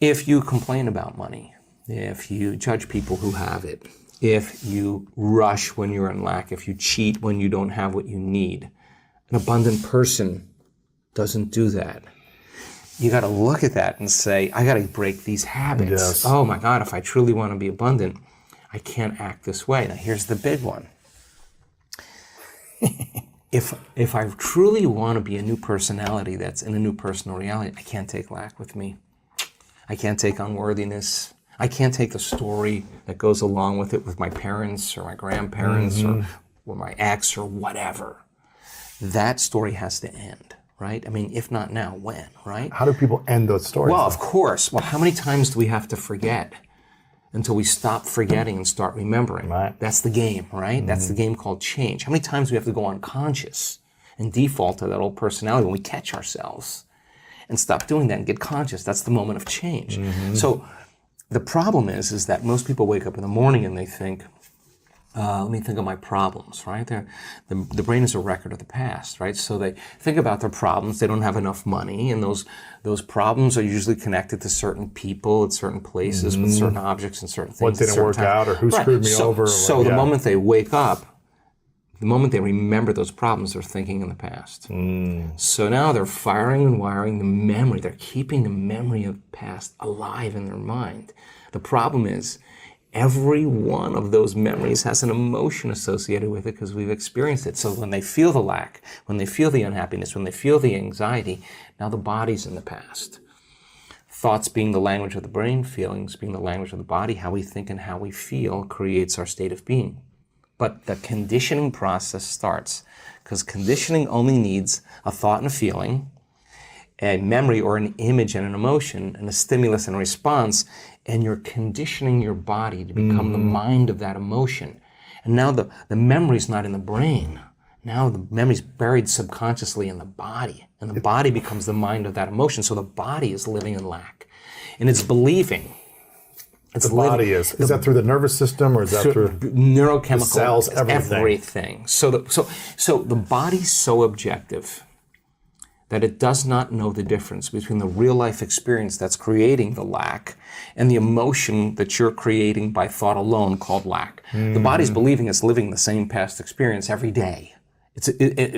If you complain about money, if you judge people who have it, if you rush when you're in lack, if you cheat when you don't have what you need, an abundant person doesn't do that. You got to look at that and say, I got to break these habits. Yes. Oh my God, if I truly want to be abundant, I can't act this way. Now here's the big one. If I truly want to be a new personality that's in a new personal reality, I can't take lack with me. I can't take unworthiness. I can't take the story that goes along with it with my parents or my grandparents or my ex or whatever. That story has to end, right? I mean, if not now, when, right? How do people end those stories? Well, of course. Well, how many times do we have to forget until we stop forgetting and start remembering? Right. That's the game, right? That's the game called change. How many times do we have to go unconscious and default to that old personality when we catch ourselves and stop doing that and get conscious? That's the moment of change. So the problem is that most people wake up in the morning and they think, let me think of my problems, right? The brain is a record of the past, right? So they think about their problems. They don't have enough money, and those problems are usually connected to certain people at certain places with certain objects and certain things. What didn't work out, or who screwed me over. So the moment they wake up, the moment they remember those problems, they're thinking in the past. So now they're firing and wiring the memory. They're keeping the memory of the past alive in their mind. The problem is, every one of those memories has an emotion associated with it because we've experienced it. So when they feel the lack, when they feel the unhappiness, when they feel the anxiety, now the body's in the past. Thoughts being the language of the brain, feelings being the language of the body, how we think and how we feel creates our state of being. But the conditioning process starts because conditioning only needs a thought and a feeling, a memory or an image and an emotion, and a stimulus and a response, and you're conditioning your body to become the mind of that emotion. And now the memory's not in the brain. Now the memory's buried subconsciously in the body, and the body becomes the mind of that emotion. So the body is living in lack, and it's believing. The body is that through the nervous system, or is that through neurochemical, the cells, everything? So the body's so objective that it does not know the difference between the real life experience that's creating the lack and the emotion that you're creating by thought alone called lack. The body's believing it's living the same past experience every day.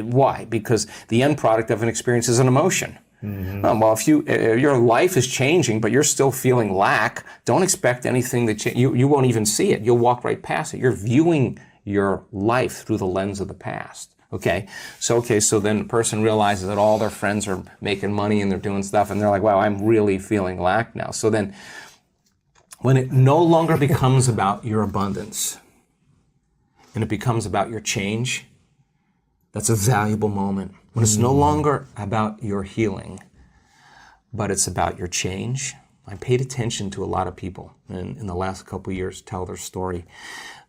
Why? Because the end product of an experience is an emotion. Well, if your life is changing, but you're still feeling lack, don't expect anything that you won't even see it. You'll walk right past it. You're viewing your life through the lens of the past. Okay, so then the person realizes that all their friends are making money and they're doing stuff, and they're like, wow, I'm really feeling lack now. So then when it no longer becomes about your abundance and it becomes about your change, that's a valuable moment. When it's no longer about your healing, but it's about your change. I paid attention to a lot of people in the last couple of years tell their story.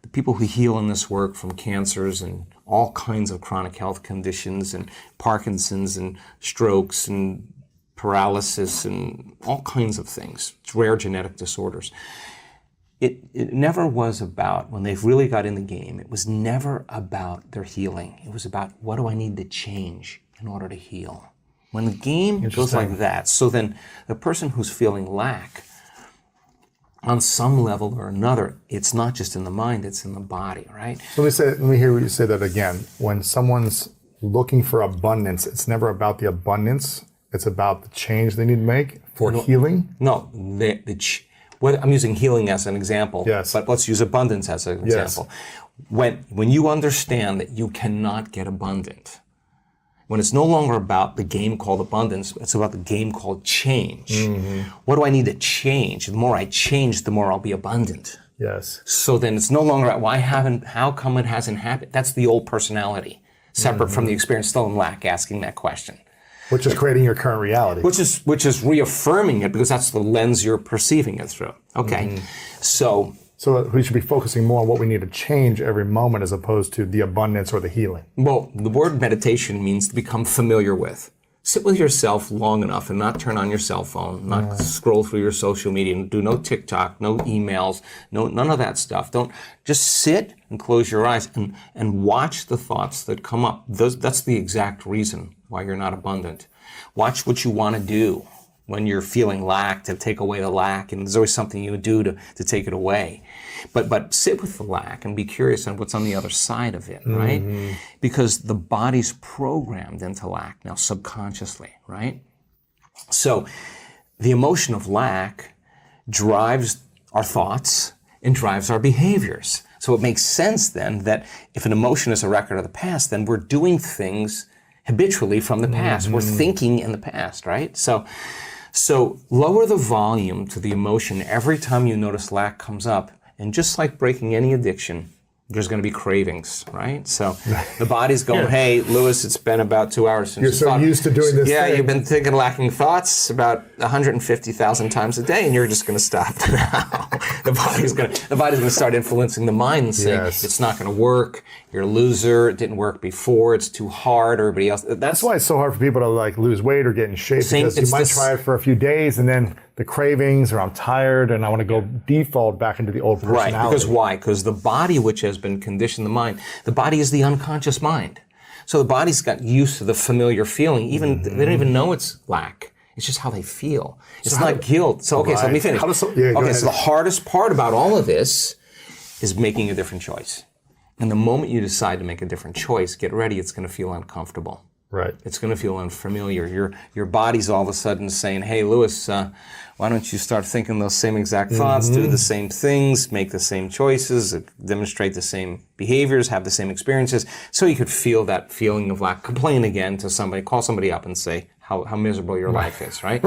The people who heal in this work from cancers and all kinds of chronic health conditions and Parkinson's and strokes and paralysis and all kinds of things, rare genetic disorders. It never was about, when they've really got in the game, it was never about their healing. It was about, what do I need to change in order to heal? When the game goes like that, so then the person who's feeling lack, on some level or another, it's not just in the mind, it's in the body, right? Let me hear you say that again. When someone's looking for abundance, it's never about the abundance, it's about the change they need to make for healing? No, I'm using healing as an example, yes. But let's use abundance as an example. When you understand that you cannot get abundant, when it's no longer about the game called abundance, it's about the game called change. What do I need to change? The more I change, the more I'll be abundant. Yes. So then it's no longer about how come it hasn't happened? That's the old personality, separate from the experience, still in lack, asking that question. Which is creating your current reality. Which is reaffirming it, because that's the lens you're perceiving it through. Okay. So we should be focusing more on what we need to change every moment as opposed to the abundance or the healing. Well, the word meditation means to become familiar with. Sit with yourself long enough and not turn on your cell phone, not scroll through your social media, do no TikTok, no emails, none of that stuff. Don't just sit and close your eyes and watch the thoughts that come up. That's the exact reason why you're not abundant. Watch what you want to do. when you're feeling lack, to take away the lack, and there's always something you do to take it away. But sit with the lack and be curious on what's on the other side of it, right? Because the body's programmed into lack now subconsciously, right? So the emotion of lack drives our thoughts and drives our behaviors. So it makes sense then that if an emotion is a record of the past, then we're doing things habitually from the past. We're thinking in the past, right? So lower the volume to the emotion every time you notice lack comes up. And just like breaking any addiction, there's going to be cravings, right? So the body's going, hey, Lewis, it's been about 2 hours since you're so used to doing this thing. You've been thinking lacking thoughts about 150,000 times a day, and you're just going to stop now. The body's going to start influencing the mind and saying, it's not going to work. You're a loser. It didn't work before. It's too hard. Everybody else. That's why it's so hard for people to like lose weight or get in shape, because you might try it for a few days and then the cravings, or I'm tired and I want to go default back into the old personality. Right, because why? Because the body, which has been conditioned, the mind, the body is the unconscious mind. So the body's got used to the familiar feeling. Even they don't even know it's lack. It's just how they feel. It's not guilt. So, so let me finish. So the hardest part about all of this is making a different choice. And the moment you decide to make a different choice, get ready, it's going to feel uncomfortable. Right. It's going to feel unfamiliar. Your body's all of a sudden saying, hey, Lewis, why don't you start thinking those same exact thoughts, do the same things, make the same choices, demonstrate the same behaviors, have the same experiences, so you could feel that feeling of lack. Complain again to somebody, call somebody up and say how miserable your life is, right?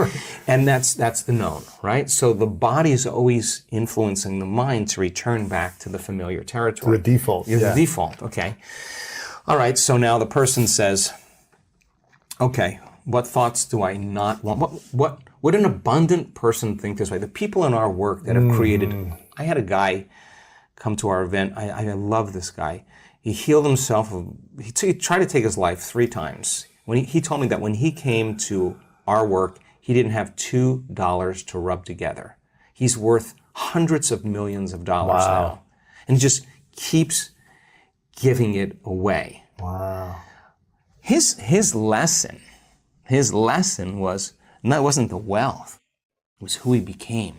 And that's the known, right? So the body is always influencing the mind to return back to the familiar territory. To the default. The default, okay. All right, so now the person says, okay, what thoughts do I not want? What would an abundant person think this way? The people in our work that have created, I had a guy come to our event. I love this guy. He healed himself. He tried to take his life 3 times. When he told me that when he came to our work, he didn't have $2 to rub together. He's worth hundreds of millions of dollars now. And just keeps giving it away. Wow. His lesson wasn't the wealth, it was who he became.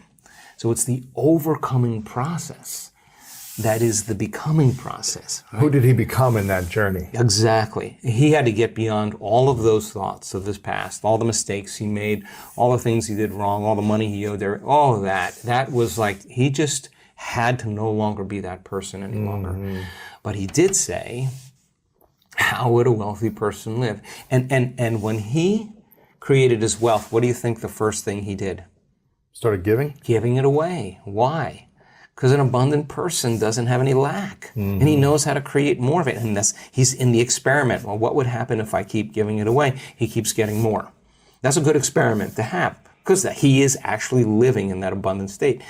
So it's the overcoming process that is the becoming process. Right? Who did he become in that journey? Exactly. He had to get beyond all of those thoughts of his past, all the mistakes he made, all the things he did wrong, all the money he owed there, all of that. That was like, he just had to no longer be that person any longer. But he did say, how would a wealthy person live? And when he created his wealth, what do you think the first thing he did? Started giving? Giving it away. Why? Because an abundant person doesn't have any lack. And he knows how to create more of it. And he's in the experiment. Well, what would happen if I keep giving it away? He keeps getting more. That's a good experiment to have, because he is actually living in that abundant state.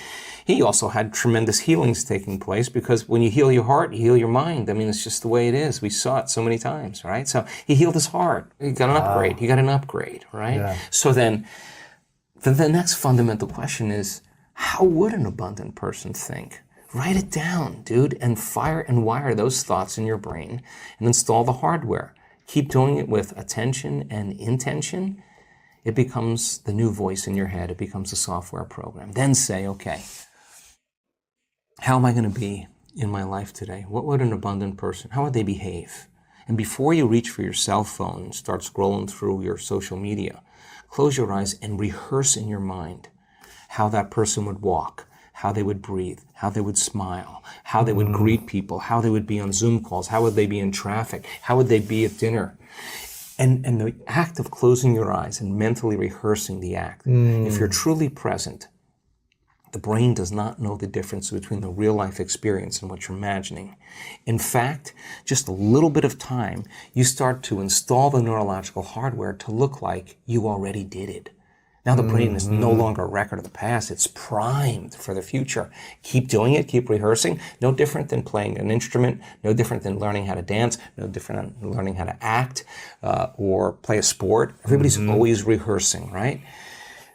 He also had tremendous healings taking place, because when you heal your heart, you heal your mind. I mean, it's just the way it is. We saw it so many times, right? So he healed his heart. He got an upgrade. He got an upgrade, right? Yeah. So then the next fundamental question is, how would an abundant person think? Write it down, dude, and fire and wire those thoughts in your brain and install the hardware. Keep doing it with attention and intention. It becomes the new voice in your head. It becomes a software program. Then say, okay, how am I going to be in my life today? What would an abundant person, how would they behave? And before you reach for your cell phone and start scrolling through your social media, close your eyes and rehearse in your mind how that person would walk, how they would breathe, how they would smile, how they would greet people, how they would be on Zoom calls, how would they be in traffic, how would they be at dinner. And the act of closing your eyes and mentally rehearsing the act, if you're truly present, the brain does not know the difference between the real life experience and what you're imagining. In fact, just a little bit of time, you start to install the neurological hardware to look like you already did it. Now the brain is no longer a record of the past. It's primed for the future. Keep doing it. Keep rehearsing. No different than playing an instrument. No different than learning how to dance. No different than learning how to act or play a sport. Everybody's always rehearsing, right?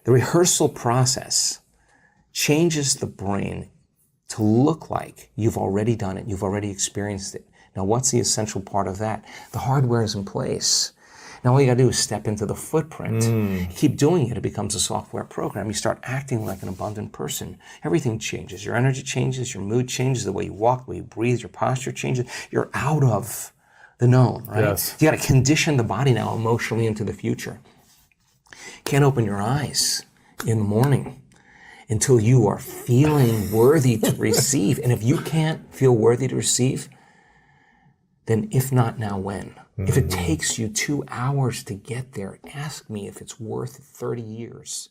The rehearsal process changes the brain to look like you've already done it. You've already experienced it. Now, what's the essential part of that? The hardware is in place. Now all you gotta do is step into the footprint. Keep doing it, it becomes a software program. You start acting like an abundant person. Everything changes. Your energy changes, your mood changes, the way you walk, the way you breathe, your posture changes. You're out of the known, right? Yes. You gotta condition the body now emotionally into the future. Can't open your eyes in the morning until you are feeling worthy to receive. And if you can't feel worthy to receive, then if not now, when? If it takes you 2 hours to get there, ask me if it's worth 30 years.